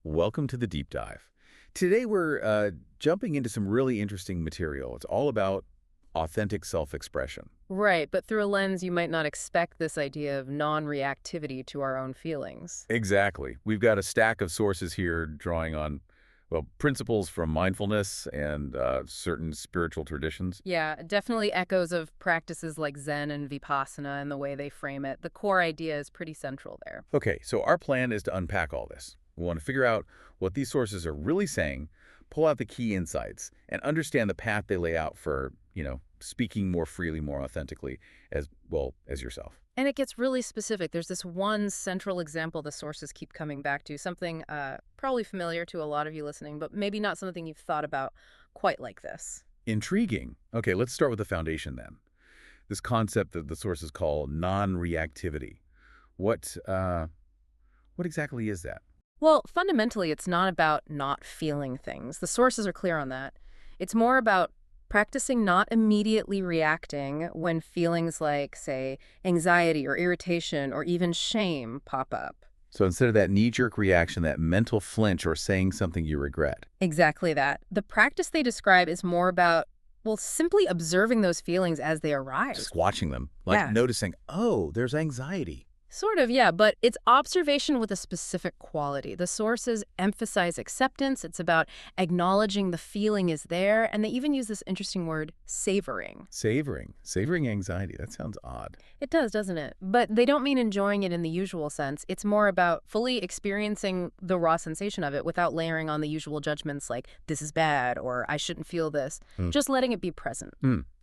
Welcome to the deep dive. Today we're jumping into some really interesting material. It's all about authentic self-expression. Right, but through a lens you might not expect this idea of non-reactivity to our own feelings. Exactly. We've got a stack of sources here drawing on, well, principles from mindfulness and certain spiritual traditions. Yeah, definitely echoes of practices like Zen and Vipassana and the way they frame it. The core idea is pretty central there. Okay, so our plan is to unpack all this. We want to figure out what these sources are really saying, pull out the key insights, and understand the path they lay out for, speaking more freely, more authentically, as well as yourself. And it gets really specific. There's this one central example the sources keep coming back to, something probably familiar to a lot of you listening, but maybe not something you've thought about quite like this. Intriguing. Okay, let's start with the foundation then. This concept that the sources call non-reactivity. What exactly is that? Well, fundamentally, it's not about not feeling things. The sources are clear on that. It's more about practicing not immediately reacting when feelings like, say, anxiety or irritation or even shame pop up. So instead of that knee-jerk reaction, that mental flinch or saying something you regret. Exactly that. The practice they describe is more about, well, simply observing those feelings as they arise. Just watching them, like Yeah. noticing, oh, there's anxiety. Sort of, yeah, but it's observation with a specific quality. The sources emphasize acceptance. It's about acknowledging the feeling is there, and they even use this interesting word, savoring. Savoring anxiety. That sounds odd. It does, doesn't it? But they don't mean enjoying it in the usual sense. It's more about fully experiencing the raw sensation of it without layering on the usual judgments like, this is bad, or I shouldn't feel this. Just letting it be present.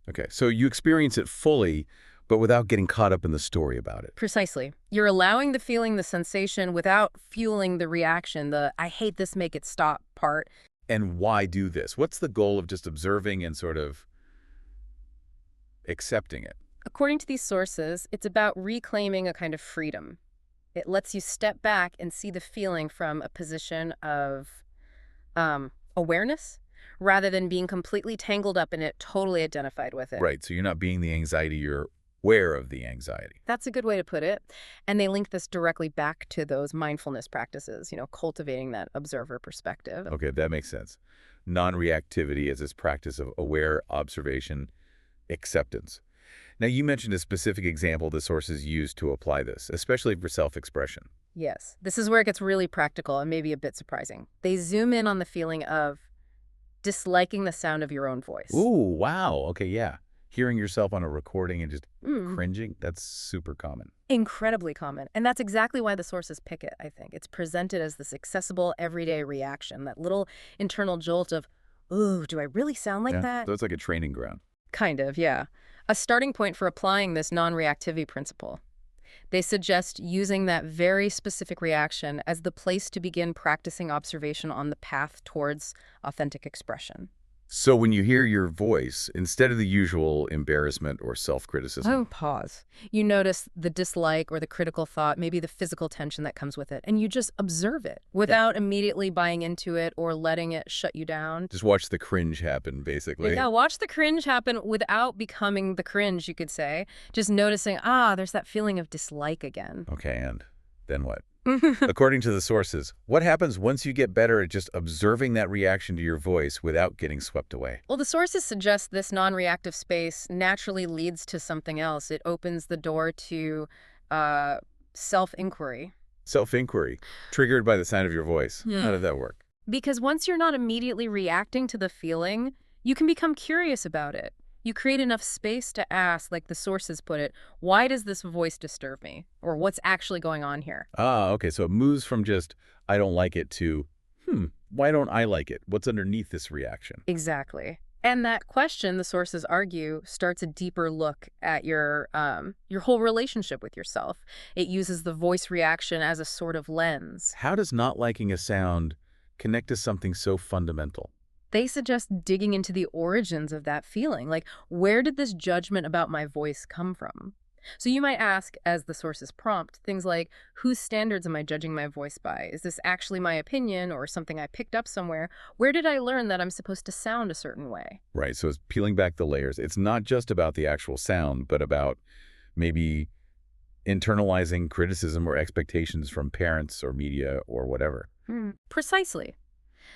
Okay, so you experience it fully, but without getting caught up in the story about it. Precisely. You're allowing the feeling, the sensation, without fueling the reaction, the I hate this, make it stop part. And why do this? What's the goal of just observing and sort of accepting it? According to these sources, it's about reclaiming a kind of freedom. It lets you step back and see the feeling from a position of awareness rather than being completely tangled up in it, totally identified with it. Right, so you're not being the anxiety, you're aware of the anxiety. That's a good way to put it. And they link this directly back to those mindfulness practices, cultivating that observer perspective. Okay, that makes sense. Non-reactivity is this practice of aware observation, acceptance. Now, you mentioned a specific example the sources use to apply this, especially for self-expression. Yes, this is where it gets really practical and maybe a bit surprising. They zoom in on the feeling of disliking the sound of your own voice. Ooh, wow. Okay, yeah. Hearing yourself on a recording and just Mm. cringing, that's super common. Incredibly common. And that's exactly why the sources pick it, I think. It's presented as this accessible, everyday reaction, that little internal jolt of, ooh, do I really sound like that? So it's like a training ground. Kind of, yeah. A starting point for applying this non-reactivity principle. They suggest using that very specific reaction as the place to begin practicing observation on the path towards authentic expression. So when you hear your voice, instead of the usual embarrassment or self-criticism, Oh, pause. You notice the dislike or the critical thought, maybe the physical tension that comes with it, and you just observe it without immediately buying into it or letting it shut you down. just watch the cringe happen, basically. Yeah, watch the cringe happen without becoming the cringe, you could say. Just noticing, there's that feeling of dislike again. Okay, and then what? According to the sources, what happens once you get better at just observing that reaction to your voice without getting swept away? Well, the sources suggest this non-reactive space naturally leads to something else. It opens the door to self-inquiry. Self-inquiry, triggered by the sound of your voice. Yeah. How did that work? Because once you're not immediately reacting to the feeling, you can become curious about it. You create enough space to ask, like the sources put it, why does this voice disturb me? Or what's actually going on here? Ah, okay, so it moves from just, I don't like it to, why don't I like it? What's underneath this reaction? Exactly. And that question, the sources argue, starts a deeper look at your whole relationship with yourself. It uses the voice reaction as a sort of lens. How does not liking a sound connect to something so fundamental? They suggest digging into the origins of that feeling. Like, where did this judgment about my voice come from? So you might ask, as the sources prompt, things like, whose standards am I judging my voice by? Is this actually my opinion or something I picked up somewhere? Where did I learn that I'm supposed to sound a certain way? Right, so it's peeling back the layers. It's not just about the actual sound, but about maybe internalizing criticism or expectations from parents or media or whatever. Precisely.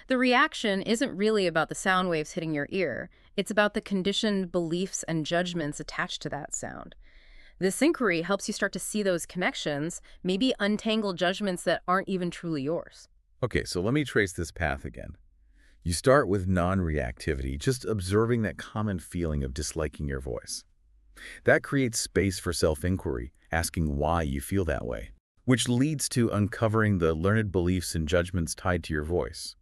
The reaction isn't really about the sound waves hitting your ear. It's about the conditioned beliefs and judgments attached to that sound. This inquiry helps you start to see those connections, maybe untangle judgments that aren't even truly yours. Okay, so let me trace this path again. You start with non-reactivity, just observing that common feeling of disliking your voice. That creates space for self-inquiry, asking why you feel that way, which leads to uncovering the learned beliefs and judgments tied to your voice.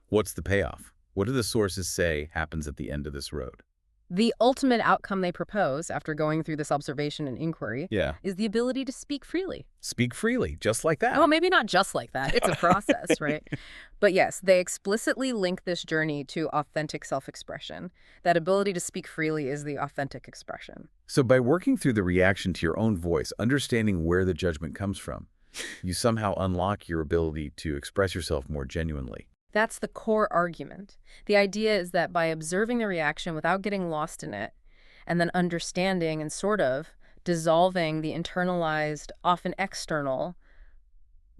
What's the payoff? What do the sources say happens at the end of this road? The ultimate outcome they propose after going through this observation and inquiry Yeah. is the ability to speak freely. Speak freely, just like Oh, that. maybe not just like that. It's a process, right? But yes, they explicitly link this journey to authentic self-expression. That ability to speak freely is the authentic expression. So by working through the reaction to your own voice, understanding where the judgment comes from, you somehow unlock your ability to express yourself more genuinely. That's the core argument. The idea is that by observing the reaction without getting lost in it, and then understanding and sort of dissolving the internalized, often external,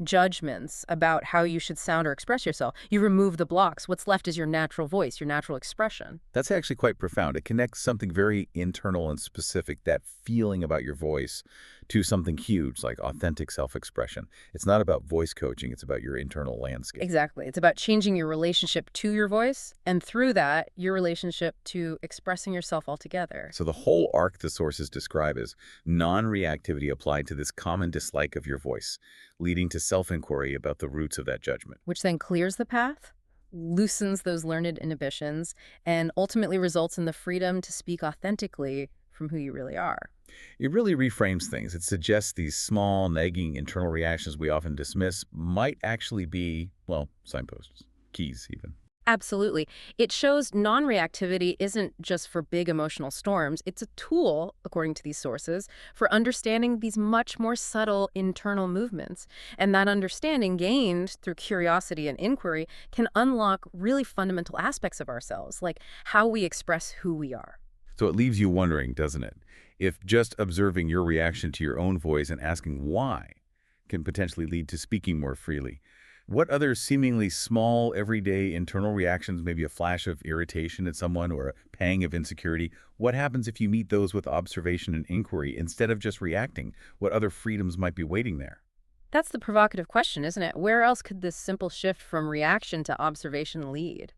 judgments about how you should sound or express yourself, you remove the blocks. What's left is your natural voice, your natural expression. That's actually quite profound. It connects something very internal and specific, that feeling about your voice, to something huge like authentic self-expression. It's not about voice coaching, it's about your internal landscape. Exactly. It's about changing your relationship to your voice, and through that, your relationship to expressing yourself altogether. So the whole arc the sources describe is non-reactivity applied to this common dislike of your voice, leading to self-inquiry about the roots of that judgment. Which then clears the path, loosens those learned inhibitions, and ultimately results in the freedom to speak authentically from who you really are. It really reframes things. It suggests these small, nagging internal reactions we often dismiss might actually be, well, signposts, keys even. Absolutely. It shows non-reactivity isn't just for big emotional storms. It's a tool, according to these sources, for understanding these much more subtle internal movements. And that understanding gained through curiosity and inquiry can unlock really fundamental aspects of ourselves, like how we express who we are. So it leaves you wondering, doesn't it? If just observing your reaction to your own voice and asking why can potentially lead to speaking more freely. What other seemingly small, everyday internal reactions, maybe a flash of irritation at someone or a pang of insecurity, what happens if you meet those with observation and inquiry instead of just reacting? What other freedoms might be waiting there? That's the provocative question, isn't it? Where else could this simple shift from reaction to observation lead?